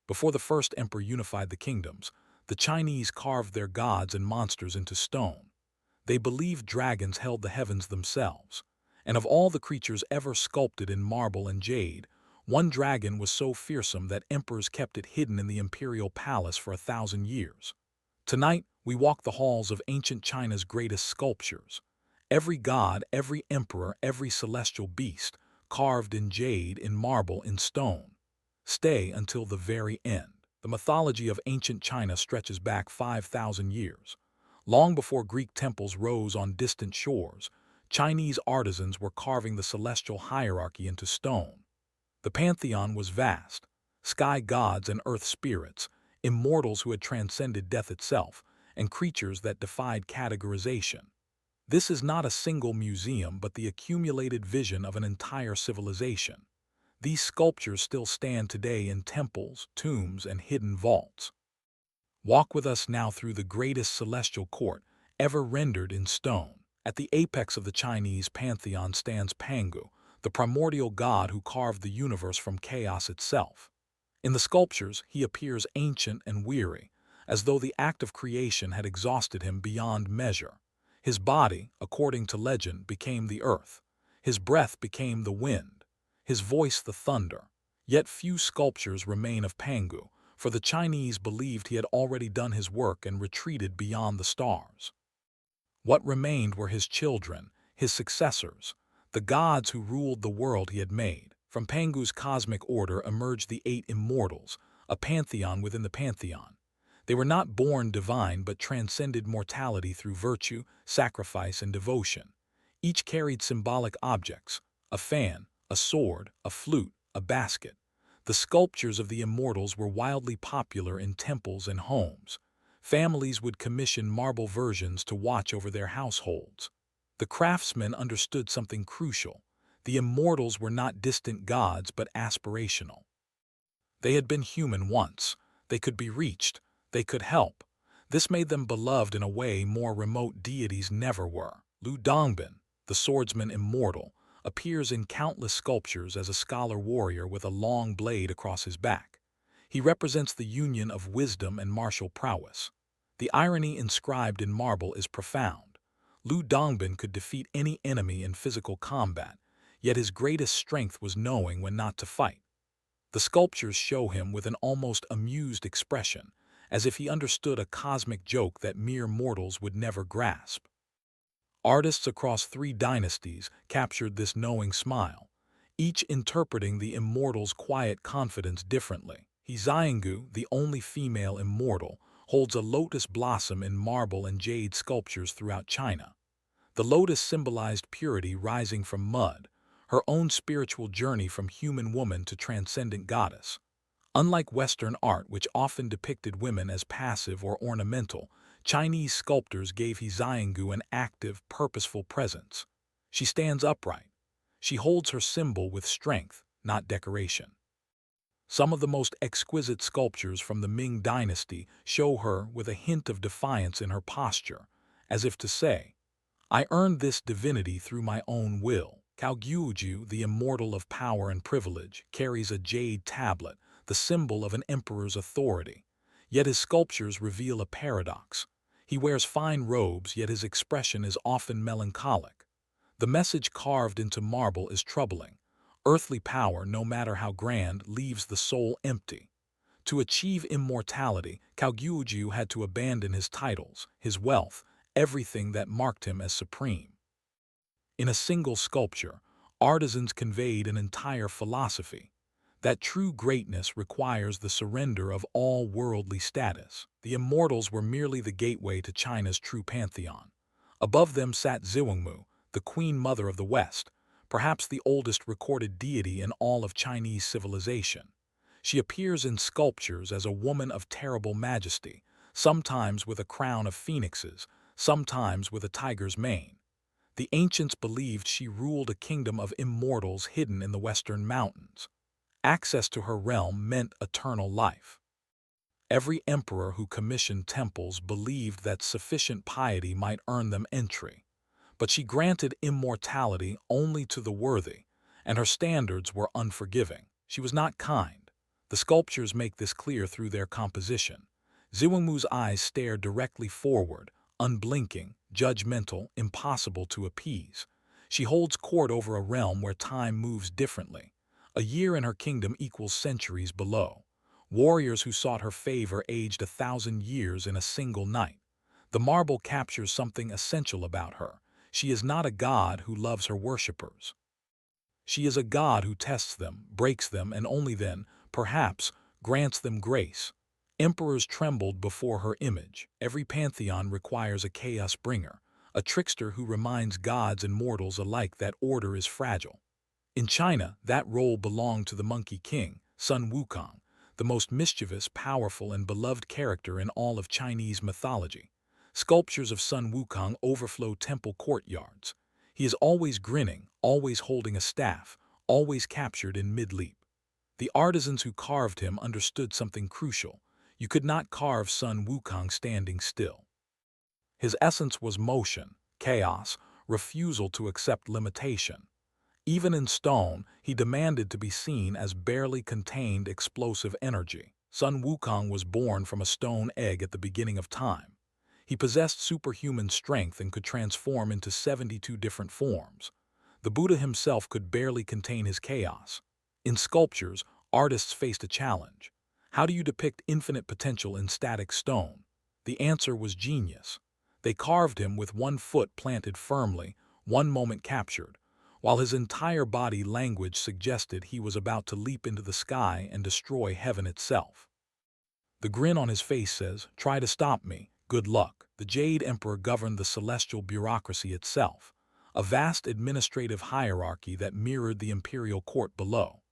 Before the first emperor unified the kingdoms, the Chinese carved their gods and monsters into stone. They believed dragons held the heavens themselves, and of all the creatures ever sculpted in marble and jade, one dragon was so fearsome that emperors kept it hidden in the imperial palace for 1,000 years. Tonight, we walk the halls of ancient China's greatest sculptures. Every god, every emperor, every celestial beast, carved in jade, in marble, in stone. Stay until the very end. The mythology of ancient China stretches back 5,000 years. Long before Greek temples rose on distant shores, Chinese artisans were carving the celestial hierarchy into stone. The pantheon was vast: sky gods and earth spirits, immortals who had transcended death itself, and creatures that defied categorization. This is not a single museum, but the accumulated vision of an entire civilization. These sculptures still stand today in temples, tombs, and hidden vaults. Walk with us now through the greatest celestial court ever rendered in stone. At the apex of the Chinese pantheon stands Pangu, the primordial god who carved the universe from chaos itself. In the sculptures, he appears ancient and weary, as though the act of creation had exhausted him beyond measure. His body, according to legend, became the earth. His breath became the wind. His voice the thunder. Yet few sculptures remain of Pangu, for the Chinese believed he had already done his work and retreated beyond the stars. What remained were his children, his successors, the gods who ruled the world he had made. From Pangu's cosmic order emerged the Eight Immortals, a pantheon within the pantheon. They were not born divine but transcended mortality through virtue, sacrifice, and devotion. Each carried symbolic objects: a fan, a sword, a flute, a basket. The sculptures of the immortals were wildly popular in temples and homes. Families would commission marble versions to watch over their households. The craftsmen understood something crucial: the immortals were not distant gods but aspirational. They had been human once. They could be reached. They could help. This made them beloved in a way more remote deities never were. Dongbin, the swordsman immortal, appears in countless sculptures as a scholar warrior with a long blade across his back. He represents the union of wisdom and martial prowess. The irony inscribed in marble is profound. Dongbin could defeat any enemy in physical combat, yet his greatest strength was knowing when not to fight. The sculptures show him with an almost amused expression, as if he understood a cosmic joke that mere mortals would never grasp. Artists across 3 dynasties captured this knowing smile, each interpreting the immortal's quiet confidence differently. Xiangu, the only female immortal, holds a lotus blossom in marble and jade sculptures throughout China. The lotus symbolized purity rising from mud, her own spiritual journey from human woman to transcendent goddess. Unlike Western art, which often depicted women as passive or ornamental, Chinese sculptors gave Xiangu an active, purposeful presence. She stands upright. She holds her symbol with strength, not decoration. Some of the most exquisite sculptures from the Ming dynasty show her with a hint of defiance in her posture, as if to say, "I earned this divinity through my own will." Guojiu, the immortal of power and privilege, carries a jade tablet, the symbol of an emperor's authority. Yet his sculptures reveal a paradox. He wears fine robes, yet his expression is often melancholic. The message carved into marble is troubling. Earthly power, no matter how grand, leaves the soul empty. To achieve immortality, Guojiu had to abandon his titles, his wealth, everything that marked him as supreme. In a single sculpture, artisans conveyed an entire philosophy: that true greatness requires the surrender of all worldly status. The immortals were merely the gateway to China's true pantheon. Above them sat Xiwangmu, the queen mother of the West, perhaps the oldest recorded deity in all of Chinese civilization. She appears in sculptures as a woman of terrible majesty, sometimes with a crown of phoenixes, sometimes with a tiger's mane. The ancients believed she ruled a kingdom of immortals hidden in the western mountains. Access to her realm meant eternal life. Every emperor who commissioned temples believed that sufficient piety might earn them entry. But she granted immortality only to the worthy, and her standards were unforgiving. She was not kind. The sculptures make this clear through their composition. Xiwangmu's eyes stare directly forward, unblinking, judgmental, impossible to appease. She holds court over a realm where time moves differently. A year in her kingdom equals centuries below. Warriors who sought her favor aged 1,000 years in a single night. The marble captures something essential about her. She is not a god who loves her worshippers. She is a god who tests them, breaks them, and only then, perhaps, grants them grace. Emperors trembled before her image. Every pantheon requires a chaos bringer, a trickster who reminds gods and mortals alike that order is fragile. In China, that role belonged to the Monkey King, Sun Wukong, the most mischievous, powerful, and beloved character in all of Chinese mythology. Sculptures of Sun Wukong overflow temple courtyards. He is always grinning, always holding a staff, always captured in mid-leap. The artisans who carved him understood something crucial. You could not carve Sun Wukong standing still. His essence was motion, chaos, refusal to accept limitation. Even in stone, he demanded to be seen as barely contained explosive energy. Sun Wukong was born from a stone egg at the beginning of time. He possessed superhuman strength and could transform into 72 different forms. The Buddha himself could barely contain his chaos. In sculptures, artists faced a challenge. How do you depict infinite potential in static stone? The answer was genius. They carved him with one foot planted firmly, one moment captured, while his entire body language suggested he was about to leap into the sky and destroy heaven itself. The grin on his face says, "Try to stop me. Good luck." The Jade Emperor governed the celestial bureaucracy itself, a vast administrative hierarchy that mirrored the imperial court below.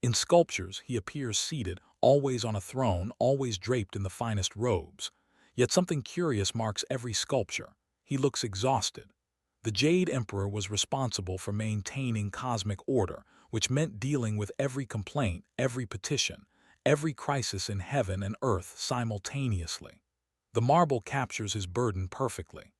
In sculptures, he appears seated, always on a throne, always draped in the finest robes. Yet something curious marks every sculpture. He looks exhausted. The Jade Emperor was responsible for maintaining cosmic order, which meant dealing with every complaint, every petition, every crisis in heaven and earth simultaneously. The marble captures his burden perfectly.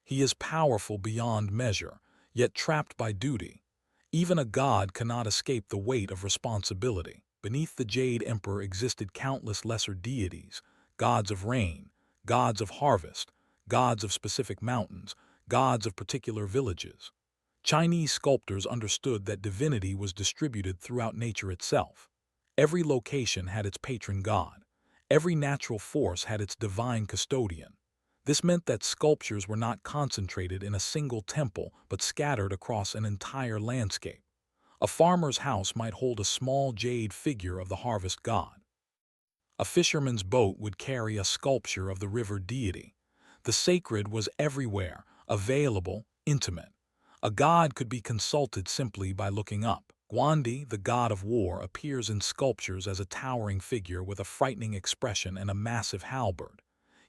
He is powerful beyond measure, yet trapped by duty. Even a god cannot escape the weight of responsibility. Beneath the Jade Emperor existed countless lesser deities, gods of rain, gods of harvest, gods of specific mountains, gods of particular villages. Chinese sculptors understood that divinity was distributed throughout nature itself. Every location had its patron god. Every natural force had its divine custodian. This meant that sculptures were not concentrated in a single temple but scattered across an entire landscape. A farmer's house might hold a small jade figure of the harvest god. A fisherman's boat would carry a sculpture of the river deity. The sacred was everywhere, available, intimate. A god could be consulted simply by looking up. Guandi, the god of war, appears in sculptures as a towering figure with a frightening expression and a massive halberd.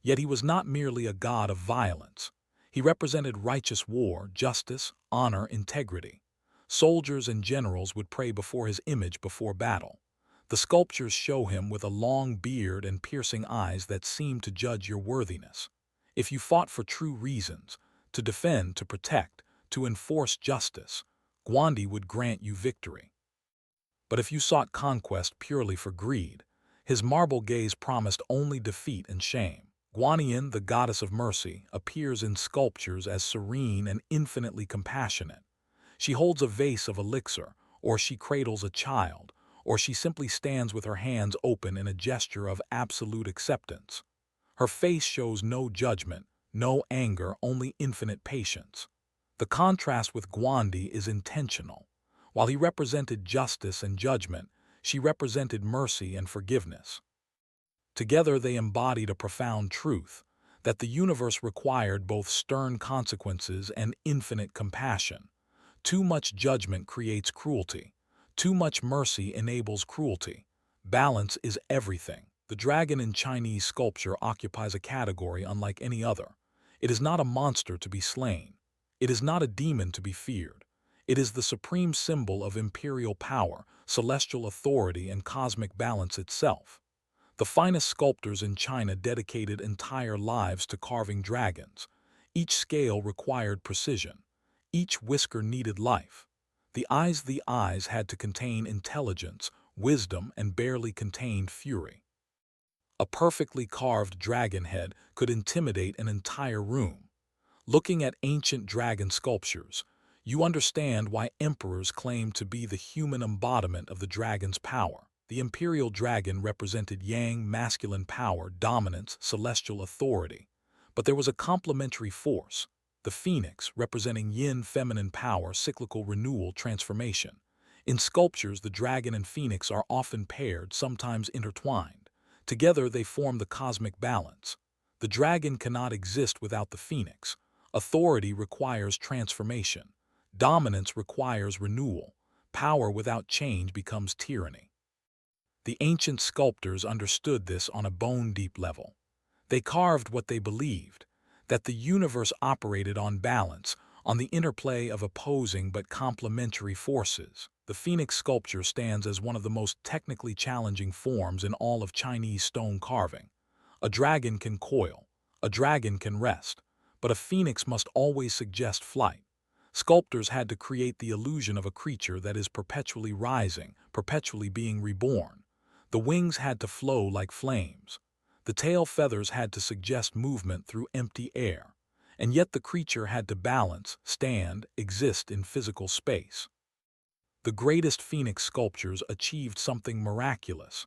Yet he was not merely a god of violence. He represented righteous war, justice, honor, integrity. Soldiers and generals would pray before his image before battle. The sculptures show him with a long beard and piercing eyes that seem to judge your worthiness. If you fought for true reasons, to defend, to protect, to enforce justice, Guandi would grant you victory. But if you sought conquest purely for greed, his marble gaze promised only defeat and shame. Guanyin, the goddess of mercy, appears in sculptures as serene and infinitely compassionate. She holds a vase of elixir, or she cradles a child, or she simply stands with her hands open in a gesture of absolute acceptance. Her face shows no judgment, no anger, only infinite patience. The contrast with Guandi is intentional. While he represented justice and judgment, she represented mercy and forgiveness. Together they embodied a profound truth, that the universe required both stern consequences and infinite compassion. Too much judgment creates cruelty. Too much mercy enables cruelty. Balance is everything. The dragon in Chinese sculpture occupies a category unlike any other. It is not a monster to be slain. It is not a demon to be feared. It is the supreme symbol of imperial power, celestial authority, and cosmic balance itself. The finest sculptors in China dedicated entire lives to carving dragons. Each scale required precision. Each whisker needed life. The eyes had to contain intelligence, wisdom, and barely contained fury. A perfectly carved dragon head could intimidate an entire room. Looking at ancient dragon sculptures, you understand why emperors claimed to be the human embodiment of the dragon's power. The Imperial Dragon represented yang, masculine power, dominance, celestial authority. But there was a complementary force, the Phoenix, representing yin, feminine power, cyclical renewal, transformation. In sculptures, the dragon and phoenix are often paired, sometimes intertwined. Together, they form the cosmic balance. The dragon cannot exist without the phoenix. Authority requires transformation. Dominance requires renewal. Power without change becomes tyranny. The ancient sculptors understood this on a bone-deep level. They carved what they believed, that the universe operated on balance, on the interplay of opposing but complementary forces. The phoenix sculpture stands as one of the most technically challenging forms in all of Chinese stone carving. A dragon can coil, a dragon can rest, but a phoenix must always suggest flight. Sculptors had to create the illusion of a creature that is perpetually rising, perpetually being reborn. The wings had to flow like flames. The tail feathers had to suggest movement through empty air. And yet the creature had to balance, stand, exist in physical space. The greatest phoenix sculptures achieved something miraculous.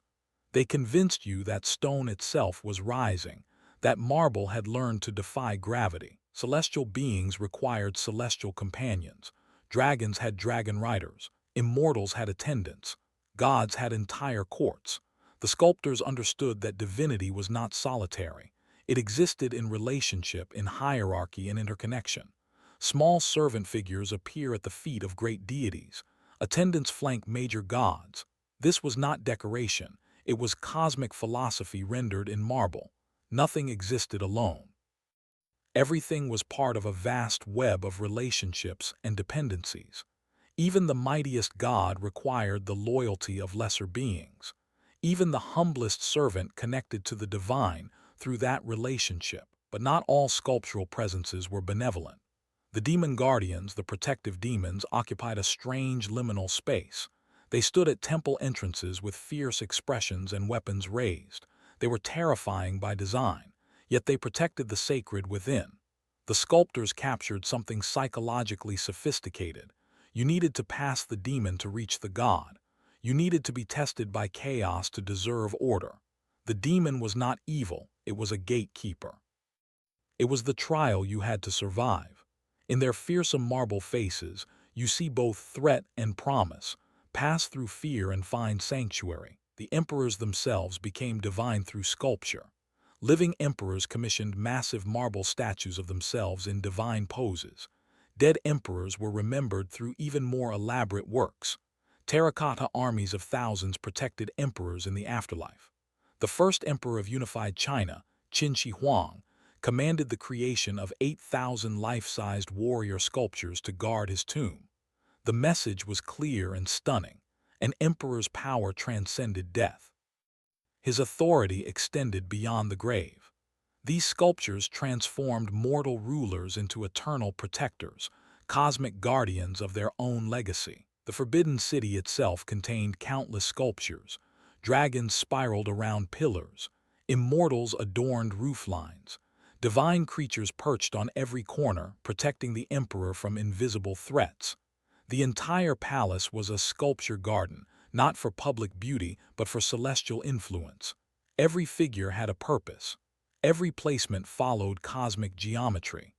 They convinced you that stone itself was rising, that marble had learned to defy gravity. Celestial beings required celestial companions. Dragons had dragon riders. Immortals had attendants. Gods had entire courts. The sculptors understood that divinity was not solitary. It existed in relationship, in hierarchy, and interconnection. Small servant figures appear at the feet of great deities. Attendants flank major gods. This was not decoration. It was cosmic philosophy rendered in marble. Nothing existed alone. Everything was part of a vast web of relationships and dependencies. Even the mightiest god required the loyalty of lesser beings. Even the humblest servant connected to the divine through that relationship. But not all sculptural presences were benevolent. The demon guardians, the protective demons, occupied a strange liminal space. They stood at temple entrances with fierce expressions and weapons raised. They were terrifying by design, yet they protected the sacred within. The sculptors captured something psychologically sophisticated. You needed to pass the demon to reach the god. You needed to be tested by chaos to deserve order. The demon was not evil, it was a gatekeeper. It was the trial you had to survive. In their fearsome marble faces, you see both threat and promise. Pass through fear and find sanctuary. The emperors themselves became divine through sculpture. Living emperors commissioned massive marble statues of themselves in divine poses. Dead emperors were remembered through even more elaborate works. Terracotta armies of thousands protected emperors in the afterlife. The first emperor of unified China, Qin Shi Huang, commanded the creation of 8,000 life-sized warrior sculptures to guard his tomb. The message was clear and stunning. An emperor's power transcended death. His authority extended beyond the grave. These sculptures transformed mortal rulers into eternal protectors, cosmic guardians of their own legacy. The Forbidden City itself contained countless sculptures. Dragons spiraled around pillars. Immortals adorned rooflines. Divine creatures perched on every corner, protecting the emperor from invisible threats. The entire palace was a sculpture garden, not for public beauty, but for celestial influence. Every figure had a purpose. Every placement followed cosmic geometry.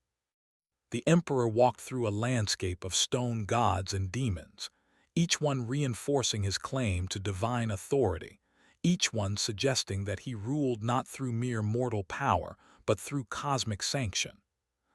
The emperor walked through a landscape of stone gods and demons, each one reinforcing his claim to divine authority, each one suggesting that he ruled not through mere mortal power, but through cosmic sanction.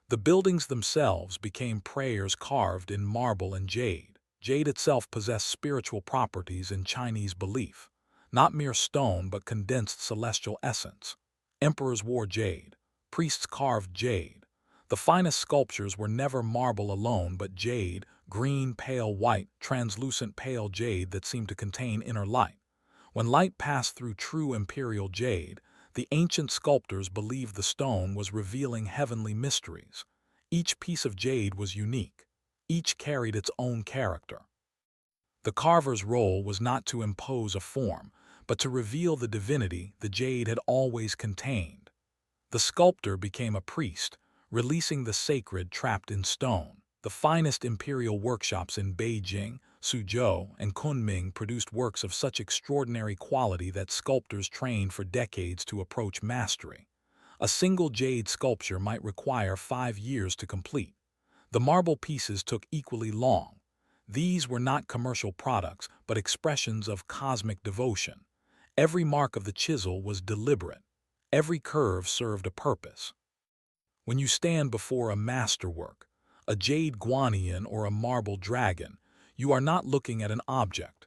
The buildings themselves became prayers carved in marble and jade. Jade itself possessed spiritual properties in Chinese belief, not mere stone but condensed celestial essence. Emperors wore jade, priests carved jade. The finest sculptures were never marble alone but jade, green, pale white, translucent pale jade that seemed to contain inner light. When light passed through true imperial jade, the ancient sculptors believed the stone was revealing heavenly mysteries. Each piece of jade was unique. Each carried its own character. The carver's role was not to impose a form, but to reveal the divinity the jade had always contained. The sculptor became a priest, releasing the sacred trapped in stone. The finest imperial workshops in Beijing, Suzhou, and Kunming produced works of such extraordinary quality that sculptors trained for decades to approach mastery. A single jade sculpture might require 5 years to complete. The marble pieces took equally long. These were not commercial products, but expressions of cosmic devotion. Every mark of the chisel was deliberate. Every curve served a purpose. When you stand before a masterwork, a jade Guanyin or a marble dragon, you are not looking at an object.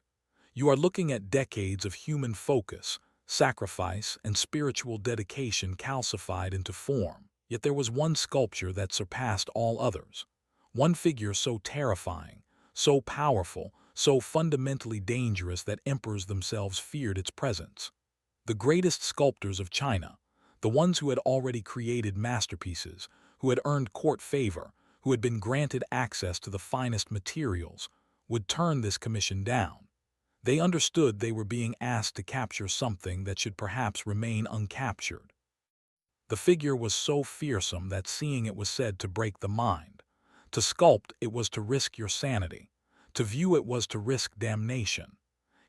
You are looking at decades of human focus, sacrifice, and spiritual dedication calcified into form. Yet there was one sculpture that surpassed all others. One figure so terrifying, so powerful, so fundamentally dangerous that emperors themselves feared its presence. The greatest sculptors of China, the ones who had already created masterpieces, who had earned court favor, who had been granted access to the finest materials, would turn this commission down. They understood they were being asked to capture something that should perhaps remain uncaptured. The figure was so fearsome that seeing it was said to break the mind. To sculpt it was to risk your sanity. To view it was to risk damnation.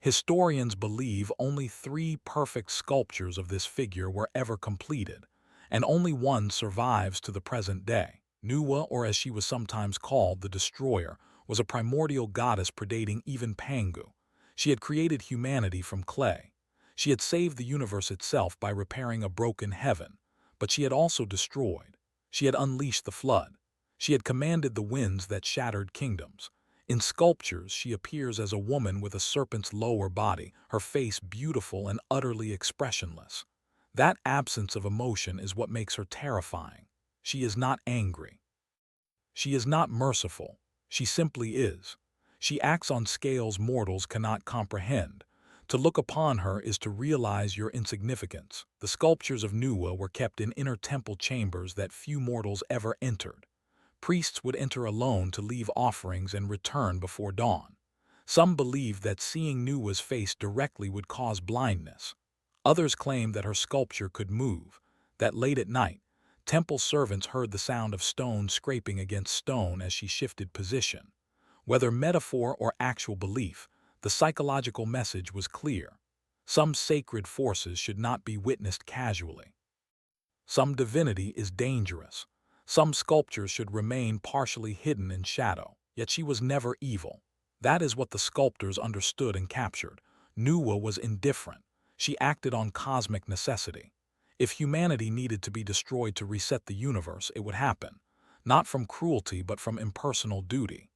Historians believe only 3 perfect sculptures of this figure were ever completed, and only one survives to the present day. Nuwa, or as she was sometimes called, the Destroyer, was a primordial goddess predating even Pangu. She had created humanity from clay. She had saved the universe itself by repairing a broken heaven, but she had also destroyed. She had unleashed the flood. She had commanded the winds that shattered kingdoms. In sculptures, she appears as a woman with a serpent's lower body, her face beautiful and utterly expressionless. That absence of emotion is what makes her terrifying. She is not angry. She is not merciful. She simply is. She acts on scales mortals cannot comprehend. To look upon her is to realize your insignificance. The sculptures of Nuwa were kept in inner temple chambers that few mortals ever entered. Priests would enter alone to leave offerings and return before dawn. Some believed that seeing Nuwa's face directly would cause blindness. Others claimed that her sculpture could move, that late at night, temple servants heard the sound of stone scraping against stone as she shifted position. Whether metaphor or actual belief, the psychological message was clear. Some sacred forces should not be witnessed casually. Some divinity is dangerous. Some sculptures should remain partially hidden in shadow. Yet she was never evil. That is what the sculptors understood and captured. Nuwa was indifferent. She acted on cosmic necessity. If humanity needed to be destroyed to reset the universe, it would happen. Not from cruelty, but from impersonal duty.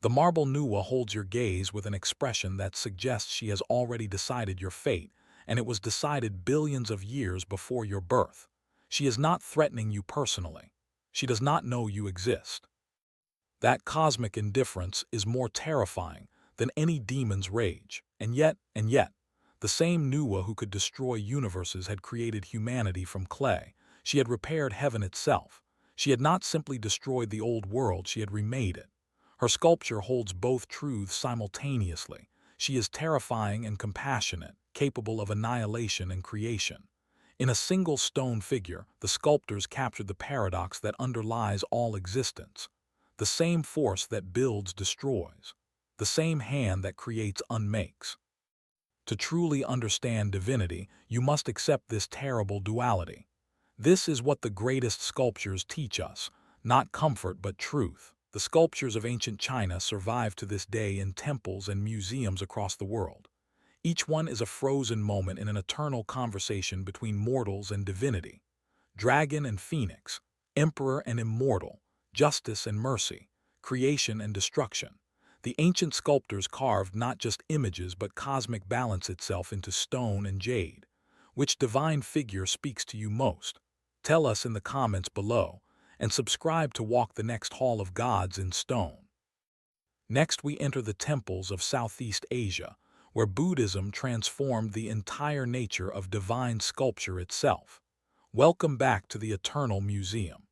The marble Nuwa holds your gaze with an expression that suggests she has already decided your fate, and it was decided billions of years before your birth. She is not threatening you personally. She does not know you exist. That cosmic indifference is more terrifying than any demon's rage. And yet, the same Nuwa who could destroy universes had created humanity from clay. She had repaired heaven itself. She had not simply destroyed the old world, she had remade it. Her sculpture holds both truths simultaneously. She is terrifying and compassionate, capable of annihilation and creation. In a single stone figure, the sculptors captured the paradox that underlies all existence. The same force that builds destroys. The same hand that creates unmakes. To truly understand divinity, you must accept this terrible duality. This is what the greatest sculptures teach us, not comfort but truth. The sculptures of ancient China survive to this day in temples and museums across the world. Each one is a frozen moment in an eternal conversation between mortals and divinity. Dragon and phoenix, emperor and immortal, justice and mercy, creation and destruction. The ancient sculptors carved not just images but cosmic balance itself into stone and jade. Which divine figure speaks to you most? Tell us in the comments below, and subscribe to walk the next hall of gods in stone. Next we enter the temples of Southeast Asia, where Buddhism transformed the entire nature of divine sculpture itself. Welcome back to the Eternal Museum.